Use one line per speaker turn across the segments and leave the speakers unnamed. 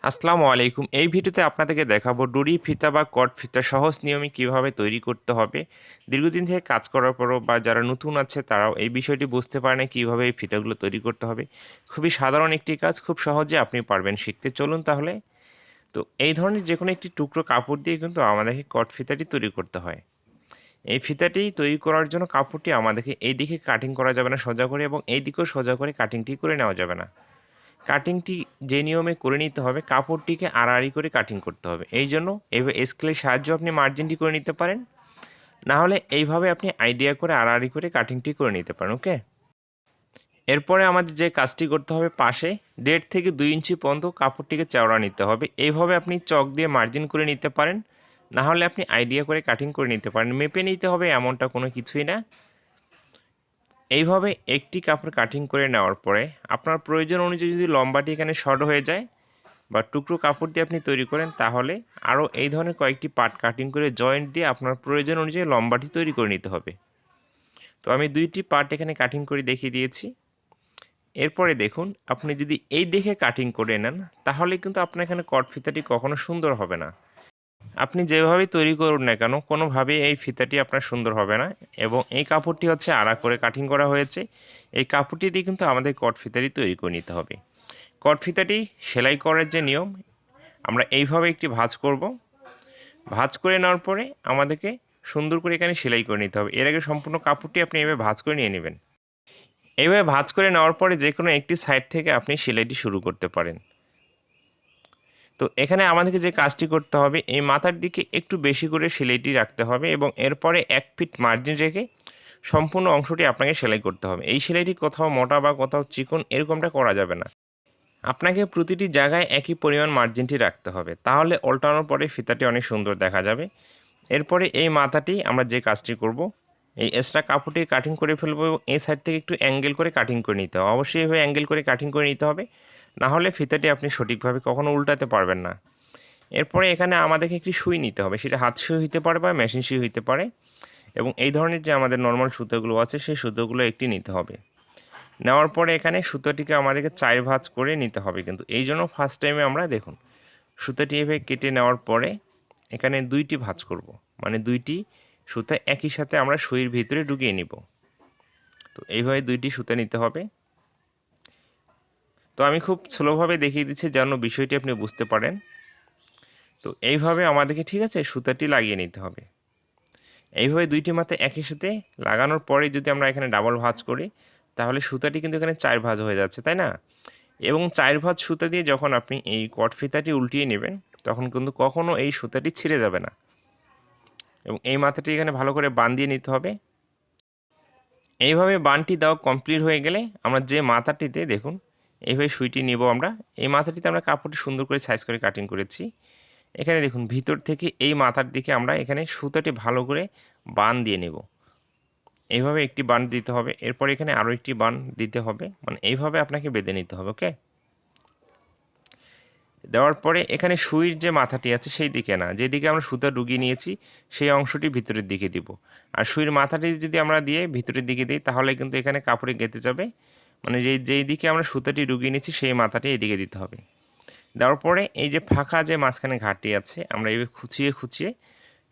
আসসালামু আলাইকুম। এই ভিডিওতে আপনাদেরকে দেখাবো ডুরি ফিতা বা কট ফিতা সহজ নিয়মে কিভাবে তৈরি করতে হবে। দীর্ঘদিন থেকে কাজ করার পরও বা যারা নতুন আছে তারাও এই বিষয়টি বুঝতে পারে না কিভাবে এই ফিতাগুলো তৈরি করতে হবে। খুবই সাধারণ একটি কাজ, খুব সহজে আপনি পারবেন শিখতে। চলুন তাহলে। তো এই ধরনের যেকোনো একটি টুকরো কাপড় দিয়ে কিন্তু আমাদেরকে কট ফিতাটি তৈরি করতে হয়। এই ফিতাটি তৈরি করার জন্য কাপড়টি আমাদেরকে এই দিকে কাটিং করা যাবে না সোজা করে, এবং এই দিকেও সোজা করে কাটিংটি করে নেওয়া যাবে না। কাটিংটি যে নিয়মে করে নিতে হবে, কাপড়টিকে আড়াআড়ি করে কাটিং করতে হবে। এইজন্য এভাবে স্কেলের সাহায্যে আপনি মার্জিনটি করে নিতে পারেন। না হলে এইভাবে আপনি আইডিয়া করে আড়াআড়ি করে কাটিংটি করে নিতে পারেন, ওকে? এরপরে আমাদের যে কাজটি করতে হবে, পাশে 1.5 থেকে 2 ইঞ্চি পর্যন্ত কাপড়টিকে চওড়া নিতে হবে। এইভাবে আপনি চক দিয়ে মার্জিন করে নিতে পারেন। না হলে আপনি আইডিয়া করে কাটিং করে নিতে পারেন। মেপে নিতে হবে এমনটা কোনো কিছুই না। এইভাবে একটি কাপড় কাটিং করে নেওয়ার পরে আপনার প্রয়োজন অনুযায়ী যদি লম্বাটি এখানে শর্ট হয়ে যায় বা টুকরো কাপড় দিয়ে আপনি তৈরি করেন, তাহলে আরও এই ধরনের কয়েকটি পার্ট কাটিং করে জয়েন্ট দিয়ে আপনার প্রয়োজন অনুযায়ী লম্বাটি তৈরি করে নিতে হবে। তো আমি 2টি পার্ট এখানে কাটিং করে দেখিয়ে দিয়েছি। এরপরে দেখুন, আপনি যদি এই দেখে কাটিং করে নেন, তাহলে কিন্তু আপনার এখানে কট ফিতাটি কখনো সুন্দর হবে না। আপনি যেভাবেই তৈরি করুন না কেন, কোনোভাবেই এই ফিতাটি আপনার সুন্দর হবে না। এবং এই কাপড়টি হচ্ছে আড়া করে কাটিং করা হয়েছে। এই কাপড়টি দিয়ে কিন্তু আমাদের কট ফিতাটি তৈরি করে নিতে হবে। কট ফিতাটি সেলাই করার যে নিয়ম, আমরা এইভাবে একটি ভাঁজ করব। ভাঁজ করে নেওয়ার পরে আমাদেরকে সুন্দর করে এখানে সেলাই করে নিতে হবে। এর আগে সম্পূর্ণ কাপড়টি আপনি এভাবে ভাঁজ করে নিয়ে নেবেন। এইভাবে ভাঁজ করে নেওয়ার পরে যে কোনো একটি সাইড থেকে আপনি সেলাইটি শুরু করতে পারেন। তো এখানে আমাদেরকে যে কাজটি করতে হবে, এই মাথার দিকে একটু বেশি করে সেলাইটি রাখতে হবে এবং এরপরে 1 ফিট মার্জিন রেখে সম্পূর্ণ অংশটি আপনাকে সেলাই করতে হবে। এই সেলাইটি কোথাও মোটা বা কোথাও চিকন এরকমটা করা যাবে না। আপনাকে প্রতিটি জায়গায় একই পরিমাণ মার্জিনটি রাখতে হবে, তাহলে উল্টানোর পরে ফিতাটি অনেক সুন্দর দেখা যাবে। এরপরে এই মাথাটি আমরা যে কাজটি করব, এই এক্সট্রা কাপড়টি কাটিং করে ফেলবো এবং এই সাইড থেকে একটু অ্যাঙ্গেল করে কাটিং করে নিতে হবে। অবশ্যই এভাবে অ্যাঙ্গেল করে কাটিং করে নিতে হবে, না হলে ফিতাটি আপনি সঠিকভাবে কখনো উল্টাতে পারবেন না। এরপরে এখানে আমাদেরকে একটি সুই নিতে হবে, সেটা হাত সুই হইতে পারে বা মেশিন সুই হইতে পারে, এবং এই ধরনের যে আমাদের নর্মাল সুতোগুলো আছে সেই সুতোগুলো একটি নিতে হবে। নেওয়ার পরে এখানে সুতোটিকে আমাদেরকে 4 ভাঁজ করে নিতে হবে, কিন্তু এই জন্য ফার্স্ট টাইমে আমরা দেখুন সুতোটি এভাবে কেটে নেওয়ার পরে এখানে 2টি ভাঁজ করব, মানে 2টি সুতা একই সাথে আমরা সুইয়ের ভিতরে ঢুকিয়ে নিব। তো এইভাবে 2টি সুতা নিতে হবে। তো আমি খুব স্লোভাবে দেখিয়ে দিচ্ছি যেন বিষয়টি আপনি বুঝতে পারেন। তো এইভাবে আমাদেরকে, ঠিক আছে, সুতাটি লাগিয়ে নিতে হবে। এইভাবে 2টি মাথা একই সাথে লাগানোর পরে যদি আমরা এখানে ডাবল ভাঁজ করি, তাহলে সুতাটি কিন্তু এখানে 4 ভাঁজ হয়ে যাচ্ছে, তাই না? এবং 4 ভাঁজ সুতা দিয়ে যখন আপনি এই কট ফিতাটি উল্টিয়ে নেবেন, তখন কিন্তু কখনো এই সুতাটি ছিঁড়ে যাবে না। এবং এই মাথাটি এখানে ভালো করে বাঁধ দিয়ে নিতে হবে। এইভাবে বানটি দেওয়া কমপ্লিট হয়ে গেলে আমরা যে মাথাটিতে দেখুন এইভাবে সুইটি নিব আমরা। এই মাথাটিতে আমরা কাপড়টি সুন্দর করে সাইজ করে কাটিং করেছি। এখানে দেখুন ভিতর থেকে এই মাথার দিকে আমরা এখানে সুতাটি ভালো করে বান দিয়ে নেব। এইভাবে একটি বান দিতে হবে, এরপর এখানে আরও একটি বান দিতে হবে, মানে এইভাবে আপনাকে বেঁধে নিতে হবে, ওকে? দেওয়ার পরে এখানে সুইয়ের যে মাথাটি আছে সেই দিকে না, যেদিকে আমরা সুতা ঢুকিয়ে নিয়েছি সেই অংশটি ভিতরের দিকে দিব। আর সুইয়ের মাথাটি যদি আমরা দিয়ে ভিতরের দিকে দিই, তাহলে কিন্তু এখানে কাপড়ে গেঁথে যাবে। মানে যেই দিকে আমরা সুতাটি ঢুকিয়ে নিয়েছি সেই মাথাটি এদিকে দিতে হবে। দেওয়ার পরে এই যে ফাঁকা যে মাঝখানে ঘাটটি আছে, আমরা এইভাবে খুঁচিয়ে খুঁচিয়ে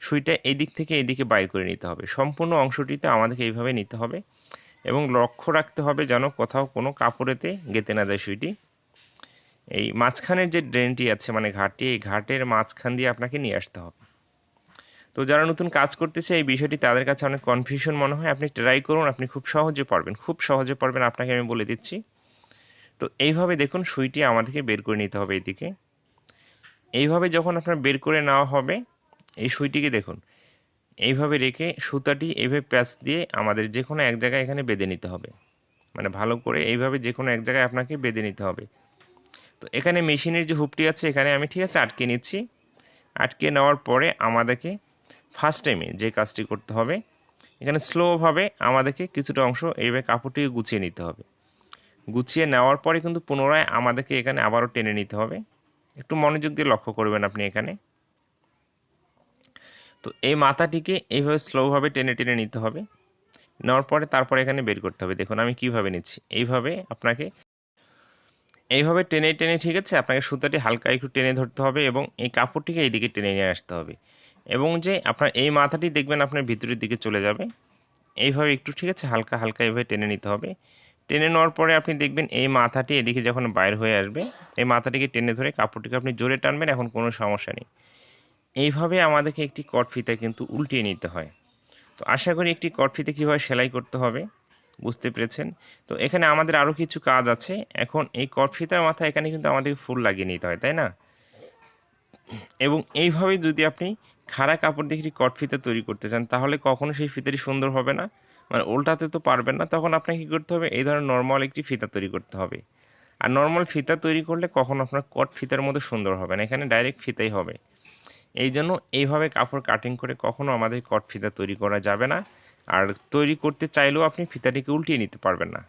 সুইটা এই দিক থেকে এইদিকে বাইর করে নিতে হবে। সম্পূর্ণ অংশটিতে আমাদেরকে এইভাবে নিতে হবে এবং লক্ষ্য রাখতে হবে যেন কোথাও কোনো কাপড়েতে গেঁথে না যায় সুইটি। এই মাঝখানের যে ড্রেনটি আছে, মানে ঘাটটি, এই ঘাটের মাঝখান দিয়ে আপনাকে নিয়ে আসতে হবে। তো যারা নতুন কাজ করতেছে এই বিষয়টি তাদের কাছে অনেক কনফিউশন মনে হয়, আপনি ট্রাই করুন, আপনি খুব সহজে পারবেন, খুব সহজে পারবেন, আপনাকে আমি বলে দিচ্ছি। তো এইভাবে দেখুন সুইটি আমাদেরকে বের করে নিতে হবে এইদিকে। এইভাবে যখন আপনার বের করে নেওয়া হবে, এই সুইটিকে দেখুন এইভাবে রেখে সুতাটি এইভাবে প্যাচ দিয়ে আমাদের যে কোনো এক জায়গায় এখানে বেঁধে নিতে হবে। মানে ভালো করে এইভাবে যে কোনো এক জায়গায় আপনাকে বেঁধে নিতে হবে। তো এখানে মেশিনের যে হুকটি আছে এখানে আমি, ঠিক আছে, আটকে নিচ্ছি। আটকে নেওয়ার পরে আমাদেরকে ফার্স্ট টাইমে যে কাজটি করতে হবে, এখানে স্লোভাবে আমাদেরকে কিছুটা অংশ এইভাবে কাপড়টিকে গুছিয়ে নিতে হবে। গুছিয়ে নেওয়ার পরে কিন্তু পুনরায় আমাদেরকে এখানে আবারও টেনে নিতে হবে। একটু মনোযোগ দিয়ে লক্ষ্য করবেন আপনি এখানে। তো এই মাথাটিকে এইভাবে স্লোভাবে টেনে টেনে নিতে হবে। নেওয়ার পরে তারপরে এখানে বের করতে হবে। দেখুন আমি কিভাবে নিচ্ছি, এইভাবে আপনাকে এইভাবে টেনে টেনে ঠিক আছে আপনাকে সুতাটি হালকা একটু টেনে ধরতে হবে এবং এই কাপড়টিকে এইদিকে টেনে নিয়ে আসতে হবে এবং যে আপনার এই মাথাটি দেখবেন আপনার ভিতরের দিকে চলে যাবে। এইভাবে একটু ঠিক আছে হালকা হালকা এইভাবে টেনে নিতে হবে। টেনে নেওয়ার পরে আপনি দেখবেন এই মাথাটি এদিকে যখন বাইর হয়ে আসবে, এই মাথাটিকে টেনে ধরে কাপড়টিকে আপনি জোরে টানবেন, এখন কোনো সমস্যা নেই। এইভাবে আমাদেরকে একটি কট ফিতা কিন্তু উল্টিয়ে নিতে হয়। তো আশা করি একটি কট ফিতে কীভাবে সেলাই করতে হবে বুঝতে পেরেছেন। তো এখানে আমাদের আরও কিছু কাজ আছে। এখন এই কট ফিতার মাথায় এখানে কিন্তু আমাদেরকে ফুল লাগিয়ে নিতে হয়, তাই না? এবং এইভাবে যদি আপনি খাড়া কাপড় দিয়ে একটি কট ফিতা তৈরি করতে চান তাহলে কখনো সেই ফিতাটি সুন্দর হবে না, মানে উল্টাতে তো পারবেন না। তখন আপনাকে কী করতে হবে, এই ধরনের নর্মাল একটি ফিতা তৈরি করতে হবে। আর নর্মাল ফিতা তৈরি করলে কখনো আপনার কট ফিতার মতো সুন্দর হবে না, এখানে ডাইরেক্ট ফিতাই হবে। এই জন্য এইভাবে কাপড় কাটিং করে কখনো আমাদের কট ফিতা তৈরি করা যাবে না। আর তৈরি করতে চাইলেও আপনি ফিতাটিকে উল্টিয়ে নিতে পারবেন না।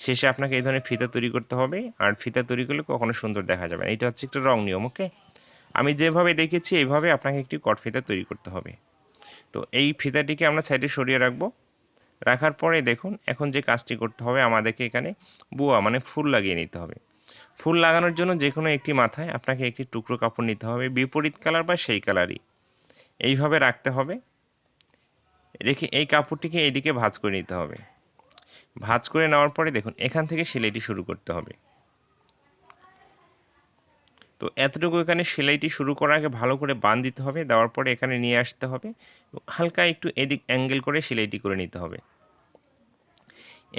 শেষে আপনাকে এই ধরনের ফিতা তৈরি করতে হবে, আর ফিতা তৈরি করলে কখনো সুন্দর দেখা যাবে না। এটা হচ্ছে একটা রং নিয়ম, ওকে? আমি যেভাবে দেখেছি এইভাবে আপনাকে একটি কট ফিতা তৈরি করতে হবে। তো এই ফিতাটিকে আমরা সাইডে সরিয়ে রাখবো। রাখার পরে দেখুন এখন যে কাজটি করতে হবে, আমাদেরকে এখানে বুয়া মানে ফুল লাগিয়ে নিতে হবে। ফুল লাগানোর জন্য যে কোনো একটি মাথায় আপনাকে একটি টুকরো কাপড় নিতে হবে, বিপরীত কালার বা সেই কালারই। এইভাবে রাখতে হবে, রেখে এই কাপড়টিকে এইদিকে ভাঁজ করে নিতে হবে। ভাঁজ করে নেওয়ার পরে দেখুন এখান থেকে সেলাইটি শুরু করতে হবে। তো এতটুকু এখানে সেলাইটি শুরু করার আগে ভালো করে বাঁধ দিতে হবে, দেওয়ার পরে এখানে নিয়ে আসতে হবে, হালকা একটু এদিক অ্যাঙ্গেল করে সেলাইটি করে নিতে হবে।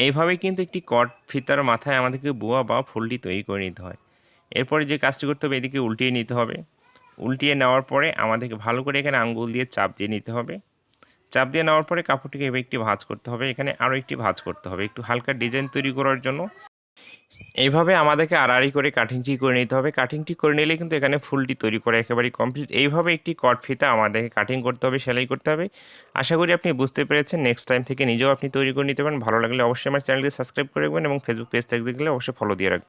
এইভাবে কিন্তু একটি কট ফিতার মাথায় আমাদেরকে বোয়া বা ফুলটি তৈরি করে নিতে হয়। এরপরে যে কাজটি করতে হবে, এদিকে উল্টিয়ে নিতে হবে। উল্টিয়ে নেওয়ার পরে আমাদেরকে ভালো করে এখানে আঙ্গুল দিয়ে চাপ দিয়ে নিতে হবে। চাপ দিয়ে নেওয়ার পরে কাপড়টিকে এভাবে একটি ভাঁজ করতে হবে, এখানে আরও একটি ভাঁজ করতে হবে একটু হালকা ডিজাইন তৈরি করার জন্য। এইভাবে আমাদেরকে আড়াআড়ি করে কাটিংটি করে নিতে হবে। কাটিংটি করে নিলে কিন্তু এখানে ফুলটি তৈরি করা একেবারেই কমপ্লিট। এইভাবে একটি কট ফিতা আমাদেরকে কাটিং করতে হবে, সেলাই করতে হবে। আশা করি আপনি বুঝতে পেরেছেন। নেক্সট টাইম থেকে নিজেও আপনি তৈরি করে নিতে পারেন। ভালো লাগলে অবশ্যই আমার চ্যানেলকে সাবস্ক্রাইব করে রাখবেন এবং ফেসবুক পেজ থেকে দেখলে অবশ্যই ফলো দিয়ে রাখবেন।